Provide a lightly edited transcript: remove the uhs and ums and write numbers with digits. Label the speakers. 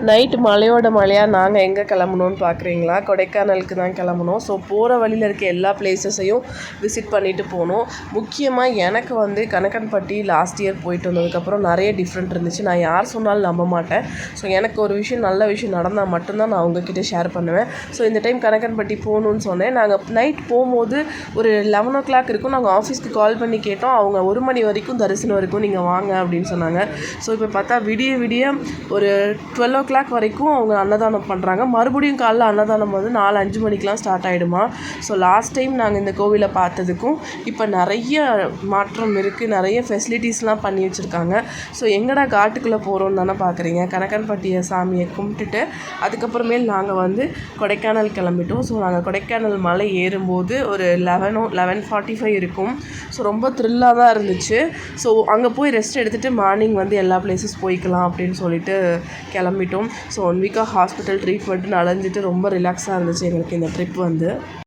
Speaker 1: Night மலையோட மலையாக நாங்கள் எங்கே கிளம்புனோன்னு பார்க்குறீங்களா? கொடைக்கானலுக்கு தான் கிளம்புனோம். ஸோ போகிற வழியில் இருக்க எல்லா பிளேசஸையும் விசிட் பண்ணிவிட்டு போனோம். முக்கியமாக எனக்கு வந்து கனகன்பட்டி லாஸ்ட் இயர் போயிட்டு வந்ததுக்கப்புறம் நிறைய டிஃப்ரெண்ட் இருந்துச்சு. நான் யார் சொன்னாலும் நம்ப மாட்டேன். ஸோ எனக்கு ஒரு விஷயம் நல்ல விஷயம் நடந்தால் மட்டும்தான் நான் உங்ககிட்ட ஷேர் பண்ணுவேன். ஸோ இந்த டைம் கனகன்பட்டி போகணுன்னு சொன்னேன். நாங்கள் நைட் போகும்போது ஒரு 11 இருக்கும். நாங்கள் ஆஃபீஸ்க்கு கால் பண்ணி கேட்டோம். அவங்க 1 மணி வரைக்கும் தரிசனம் இருக்கும், நீங்கள் வாங்க அப்படின்னு சொன்னாங்க. ஸோ இப்போ பார்த்தா விடிய விடிய ஒரு 12 வரைக்கும் அவங்க அன்னதானம் பண்ணுறாங்க. மறுபடியும் காலைல அன்னதானம் வந்து 4-5 மணிக்கெலாம் ஸ்டார்ட் ஆகிடுமா. ஸோ லாஸ்ட் டைம் நாங்கள் இந்த கோவிலை பார்த்ததுக்கும் இப்போ நிறைய மாற்றம் இருக்குது. நிறைய ஃபெசிலிட்டிஸ்லாம் பண்ணி வச்சுருக்காங்க. ஸோ எங்கடா காட்டுக்குள்ளே போகிறோன்னு தானே பார்க்குறீங்க. கனகன்பட்டியை சாமியை கும்பிட்டுட்டு அதுக்கப்புறமேல் நாங்கள் வந்து கொடைக்கானல் கிளம்பிட்டோம். ஸோ நாங்கள் கொடைக்கானல் மலை ஏறும்போது ஒரு 11:45 இருக்கும். ஸோ ரொம்ப த்ரில்லாக தான் இருந்துச்சு. ஸோ அங்கே போய் ரெஸ்ட் எடுத்துகிட்டு மார்னிங் வந்து எல்லா பிளேஸஸ் போய்க்கலாம் அப்படின்னு சொல்லிட்டு கிளம்பிட்டோம். ஸோ 1 வீக்காக ஹாஸ்பிட்டல் ட்ரீட்மெண்ட்டு நடந்துட்டு ரொம்ப ரிலாக்ஸாக இருந்துச்சு எங்களுக்கு இந்த ட்ரிப் வந்து.